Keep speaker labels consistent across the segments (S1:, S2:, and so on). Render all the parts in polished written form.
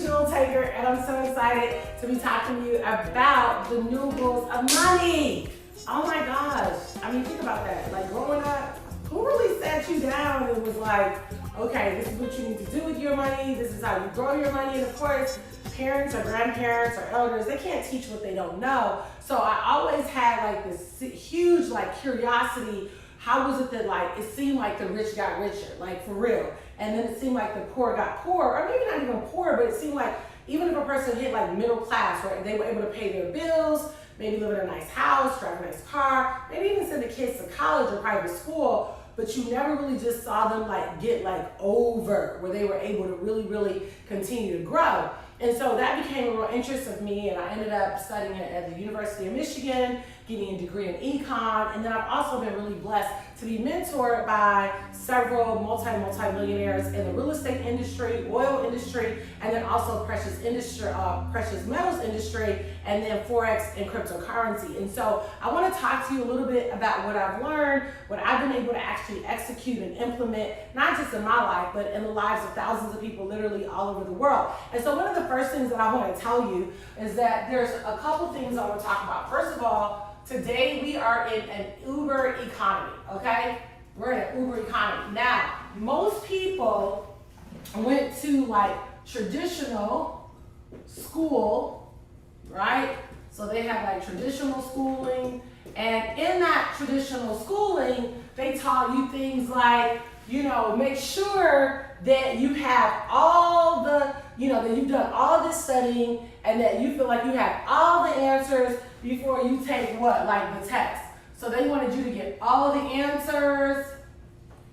S1: Tankard, and I'm so excited to be talking to you about the new rules of money. Oh my gosh. I mean, think about that. Like growing up, who really sat you down and was like, okay, this is what you need to do with your money. This is how you grow your money. And of course, parents or grandparents or elders, they can't teach what they don't know. So I always had like this huge like curiosity. How was it that like, it seemed like the rich got richer, like for real. And then it seemed like the poor got poorer, or maybe not even poor, but it seemed like even if a person hit like middle class, right, they were able to pay their bills, maybe live in a nice house, drive a nice car, maybe even send the kids to college or private school, but you never really just saw them like get like over where they were able to really continue to grow. And so that became a real interest of me, and I ended up studying it at the University of Michigan, getting a degree in econ, and then I've also been really blessed to be mentored by several multi-millionaires in the real estate industry, oil industry, and then also precious metals industry, and then Forex and cryptocurrency. And so I want to talk to you a little bit about what I've learned, what I've been able to actually execute and implement, not just in my life, but in the lives of thousands of people literally all over the world. And so one of the first things that I want to tell you is that there's a couple things I want to talk about. First of all, today we are in an Uber economy, okay? We're in an Uber economy. Now, most people went to like traditional school, right? So they have like traditional schooling, and in that traditional schooling, they taught you things like, you know, make sure that you have all the, you know, that you've done all this studying and that you feel like you have all the answers before you take what, like the test. So they wanted you to get all the answers,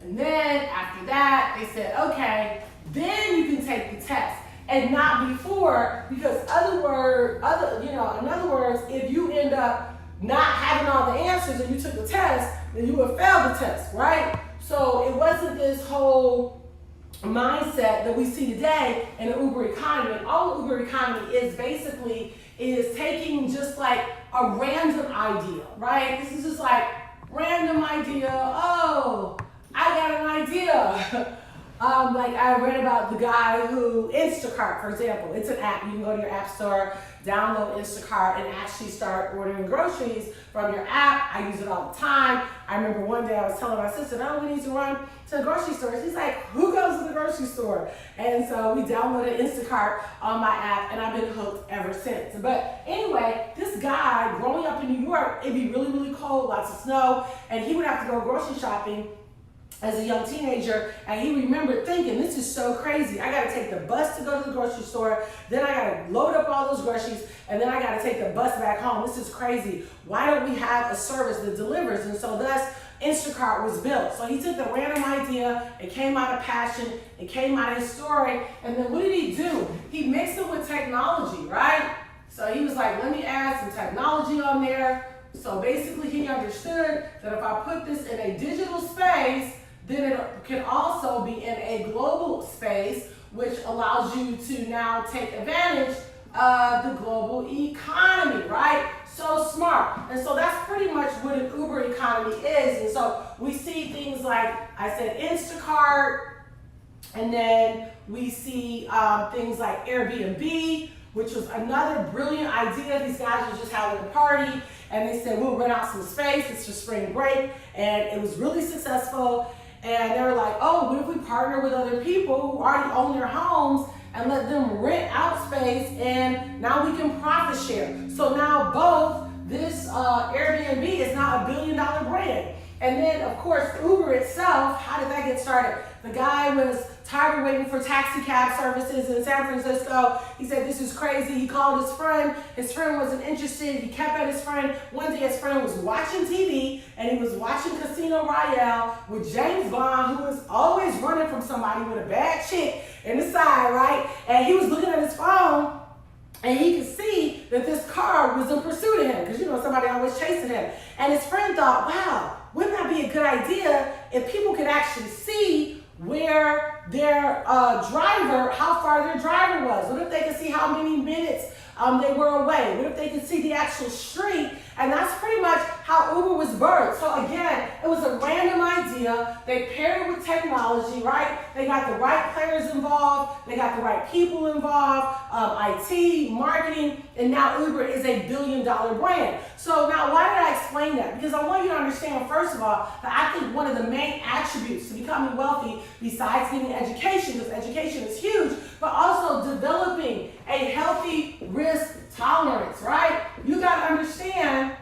S1: and then after that, they said, okay, then you can take the test, and not before, because in other words, if you end up not having all the answers and you took the test, then you would fail the test, right? So it wasn't this whole mindset that we see today in the Uber economy. And all the Uber economy is basically is taking just like a random idea, right? This is just like random idea. Oh, I got an idea. Like I read about the guy who, Instacart, for example, it's an app. You can go to your app store, download Instacart, and actually start ordering groceries from your app. I use it all the time. I remember one day I was telling my sister, oh, we need to run to the grocery store. She's like, who goes to the grocery store? And so we downloaded Instacart on my app, and I've been hooked ever since. But anyway, this guy, growing up in New York, it'd be really cold, lots of snow, and he would have to go grocery shopping as a young teenager, and he remembered thinking, this is so crazy. I gotta take the bus to go to the grocery store, then I gotta load up all those groceries, and then I gotta take the bus back home. This is crazy. Why don't we have a service that delivers? And so thus, Instacart was built. So he took the random idea, it came out of passion, it came out of his story, and then what did he do? He mixed it with technology, right? So he was like, let me add some technology on there. So basically he understood that if I put this in a digital space, then it can also be in a global space, which allows you to now take advantage of the global economy, right? So smart. And so that's pretty much what an Uber economy is. And so we see things like, I said, Instacart, and then we see things like Airbnb, which was another brilliant idea. These guys were just having a party, and they said, we'll rent out some space. It's for spring break. And it was really successful. And they were like, oh, what if we partner with other people who already own their homes and let them rent out space, and now we can profit share. So now both this Airbnb is now $1 billion brand. And then, of course, Uber itself, how did that get started? The guy was tired of waiting for taxi cab services in San Francisco. He said, this is crazy. He called his friend. His friend wasn't interested. He kept at his friend. One day his friend was watching TV, and he was watching Casino Royale with James Bond, who was always running from somebody with a bad chick in the side, right? And he was looking at his phone, and he could see that this car was in pursuit of him, because, you know, somebody always chasing him. And his friend thought, wow, wouldn't that be a good idea if people could actually see where their driver, how far their driver was? What if they could see how many minutes they were away? What if they could see the actual street And that's pretty much how Uber was birthed. So again, it was a random idea. They paired it with technology, right? They got the right players involved. They got the right people involved, IT, marketing, and now Uber is a billion-dollar brand. So now why did I explain that? Because I want you to understand, first of all, that I think one of the main attributes to becoming wealthy, besides getting education, because education is huge, but also developing a healthy risk tolerance, right? You got to understand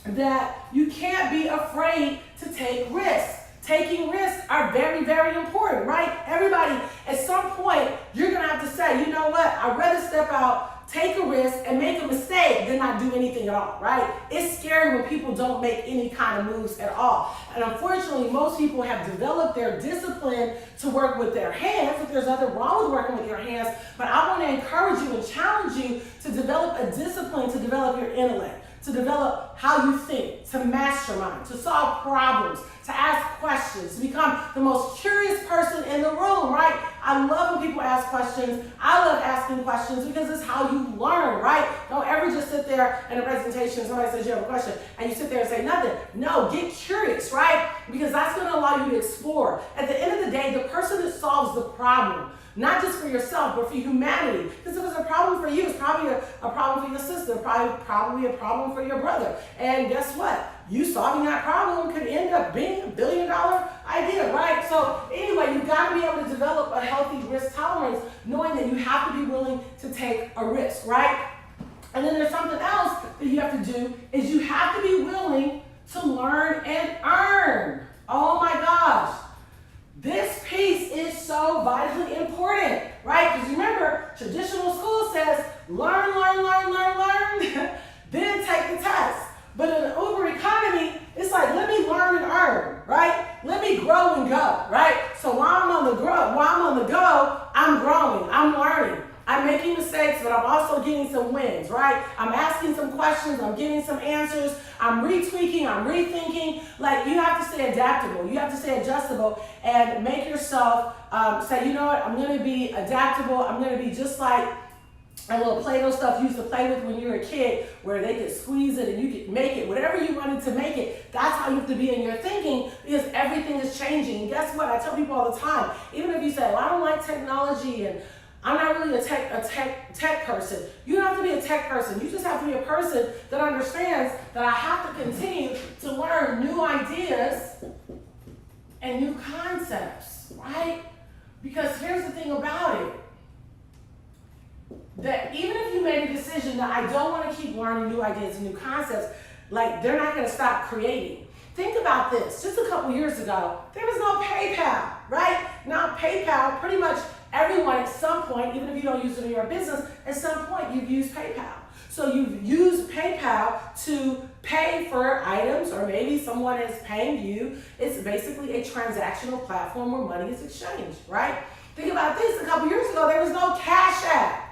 S1: that you can't be afraid to take risks. Taking risks are very, very important, right? Everybody, at some point, you're going to have to say, you know what? I'd rather step out, take a risk, and make a mistake than not do anything at all, right? It's scary when people don't make any kind of moves at all. And unfortunately, most people have developed their discipline to work with their hands, but there's nothing wrong with working with your hands. But I want to encourage you and challenge you to develop a discipline, to develop your intellect, to develop how you think, to mastermind, to solve problems, to ask questions, to become the most curious person in the room, right? I love when people ask questions. I love asking questions because it's how you learn, right? Don't ever just sit there in a presentation, somebody says you have a question, and you sit there and say nothing. No, get curious, right? Because that's going to allow you to explore. At the end of the day, the person that solves the problem, not just for yourself, but for humanity. Because if it's a problem for you, it's probably a problem for your sister, probably a problem for your brother. And guess what? You solving that problem could end up being $1 billion idea, right? So anyway, you've got to be able to develop a healthy risk tolerance, knowing that you have to be willing to take a risk, right? And then there's something else that you have to do, is you have to be willing to learn and earn. Oh my gosh. This piece is so vitally important, right? Because remember, traditional school says, learn, then take the test. But in the Uber economy, it's like, let me learn and earn, right? Let me grow and go, right? So while I'm on the go, I'm growing, I'm learning. I'm making mistakes, but I'm also getting some wins, right? I'm asking some questions, I'm getting some answers, I'm retweaking, I'm rethinking. Like, you have to stay adaptable, you have to stay adjustable, and make yourself say, you know what, I'm gonna be adaptable, I'm gonna be just like a little Play-Doh stuff you used to play with when you were a kid, where they could squeeze it and you could make it, whatever you wanted to make it. That's how you have to be in your thinking, because everything is changing. And guess what? I tell people all the time, even if you say, well, I don't like technology and I'm not really a tech person. You don't have to be a tech person. You just have to be a person that understands that I have to continue to learn new ideas and new concepts, right? Because here's the thing about it, that even if you made a decision that I don't want to keep learning new ideas and new concepts, like, they're not going to stop creating. Think about this. Just a couple years ago, there was no PayPal, right? Now PayPal, pretty much everyone at some point, even if you don't use it in your business, at some point you've used PayPal. So you've used PayPal to pay for items, or maybe someone is paying you. It's basically a transactional platform where money is exchanged, right? Think about this. A couple years ago, there was no Cash App.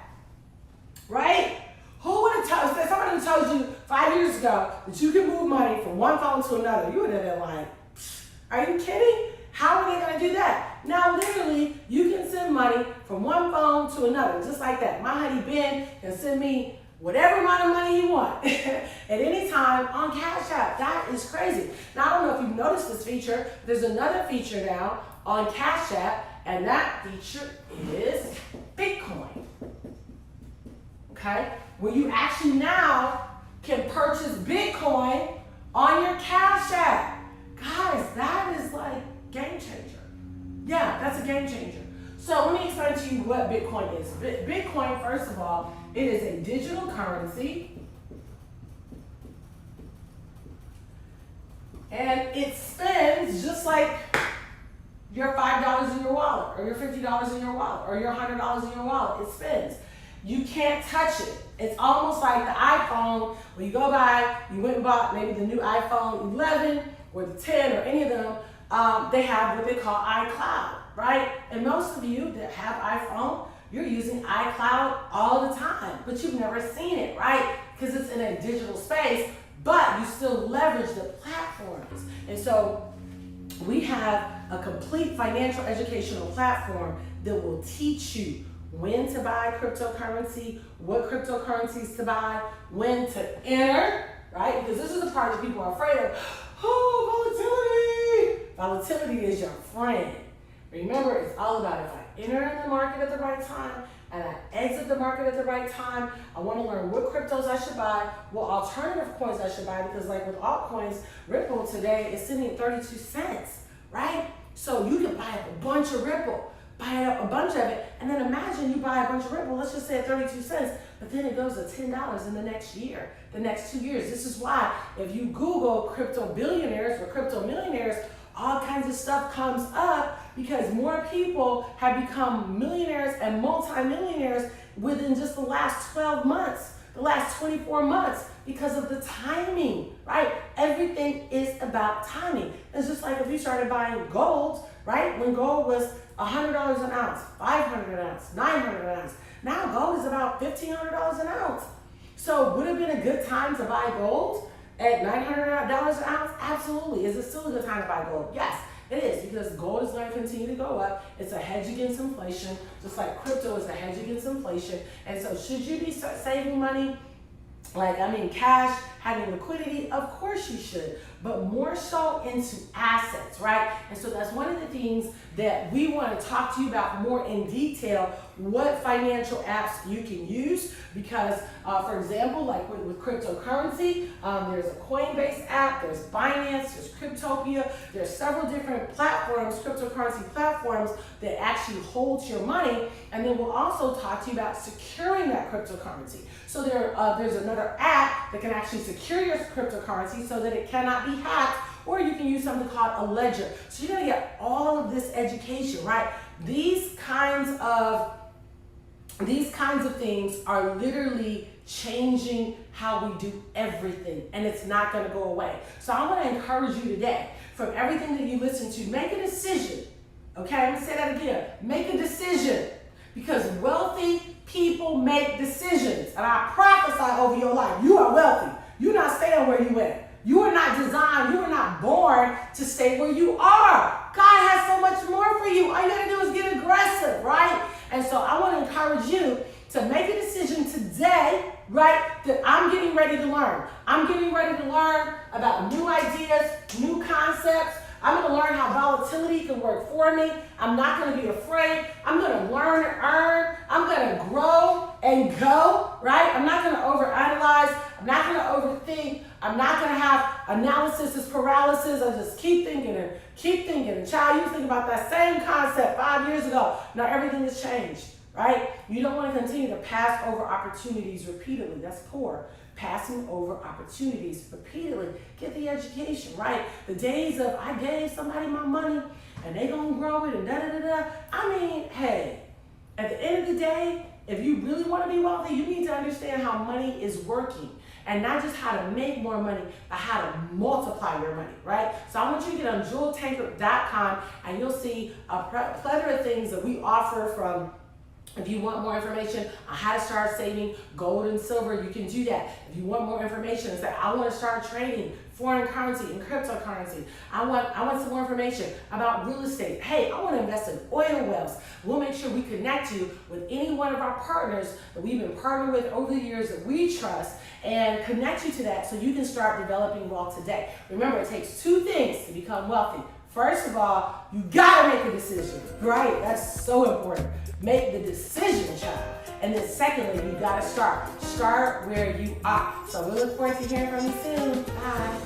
S1: Right? Who would have told, if somebody told you 5 years ago that you can move money from one phone to another, you would have been like, are you kidding? How are they going to do that? Now, literally, you can send money from one phone to another, just like that. My honey Ben can send me whatever amount of money you want at any time on Cash App. That is crazy. Now, I don't know if you've noticed this feature. There's another feature now on Cash App, and that feature is Bitcoin. Okay, where you actually now can purchase Bitcoin on your Cash App. Guys, that is like game changer. Yeah, that's a game changer. So let me explain to you what Bitcoin is. Bitcoin, first of all, it is a digital currency, and it spends just like your $5 in your wallet, or your $50 in your wallet, or your $100 in your wallet. It spends. You can't touch it. It's almost like the iPhone, when you go by, you went and bought maybe the new iPhone 11 or the 10 or any of them, they have what they call iCloud, right? And most of you that have iPhone, you're using iCloud all the time, but you've never seen it, right? Because it's in a digital space, but you still leverage the platforms. And so we have a complete financial educational platform that will teach you when to buy cryptocurrency, what cryptocurrencies to buy, when to enter, right? Because this is the part that people are afraid of. Oh, volatility! Volatility is your friend. Remember, it's all about if I enter in the market at the right time and I exit the market at the right time. I want to learn what cryptos I should buy, what alternative coins I should buy, because like with altcoins, Ripple today is sitting at 32 cents, right? So you can buy up a bunch of Ripple, buy up a bunch of it, and then imagine you buy a bunch of Ripple, let's just say at 32 cents, but then it goes to $10 in the next year, the next 2 years. This is why if you Google crypto billionaires or crypto millionaires, all kinds of stuff comes up because more people have become millionaires and multimillionaires within just the last 12 months, the last 24 months, because of the timing, right? Everything is about timing. It's just like if you started buying gold, right? When gold was $100 an ounce, $500 an ounce, $900 an ounce. Now gold is about $1,500 an ounce. So would it have been a good time to buy gold at $900 an ounce? Absolutely. Is it still a good time to buy gold? Yes, it is, because gold is going to continue to go up. It's a hedge against inflation, just like crypto is a hedge against inflation. And so should you be saving money? Cash, having liquidity, of course you should, but more so into assets, right? And so that's one of the things that we want to talk to you about more in detail, what financial apps you can use, because for example, like with cryptocurrency, there's a Coinbase app, there's Binance, there's Cryptopia, there's several different platforms, cryptocurrency platforms that actually hold your money. And then we'll also talk to you about securing that cryptocurrency. So there's another app that can actually secure your cryptocurrency so that it cannot be hacked, or you can use something called a ledger. So you're gonna get all of this education, right? These kinds of things are literally changing how we do everything, and it's not gonna go away. So I wanna encourage you today, from everything that you listen to, make a decision, okay? I'm gonna say that again, make a decision, because wealthy people make decisions, and I prophesy over your life, you are wealthy. You're not staying where you at. You are not designed, you are not born to stay where you are. God has so much more for you. All you gotta do is get aggressive, right? And so I wanna encourage you to make a decision today, right, that I'm getting ready to learn. I'm getting ready to learn about new ideas, new concepts. I'm going to learn how volatility can work for me. I'm not going to be afraid. I'm going to learn and earn. I'm going to grow and go, right? I'm not going to overanalyze. I'm not going to overthink. I'm not going to have analysis paralysis. I just keep thinking and keep thinking. And child, you think about that same concept 5 years ago. Now everything has changed, right? You don't want to continue to pass over opportunities repeatedly. That's poor. Passing over opportunities repeatedly. Get the education, right? The days of I gave somebody my money and they gonna grow it and da-da-da-da. I mean, hey, at the end of the day, if you really want to be wealthy, you need to understand how money is working. And not just how to make more money, but how to multiply your money, right? So I want you to get on jeweltankard.com and you'll see a plethora of things that we offer. From if you want more information on how to start saving gold and silver, you can do that. If you want more information and say, I want to start trading foreign currency and cryptocurrency. I want some more information about real estate. Hey, I want to invest in oil wells. We'll make sure we connect you with any one of our partners that we've been partnered with over the years that we trust, and connect you to that so you can start developing wealth today. Remember, it takes two things to become wealthy. First of all, you gotta make a decision, right? That's so important. Make the decision, child. And then secondly, you gotta start. Start where you are. So we look forward to hearing from you soon. Bye.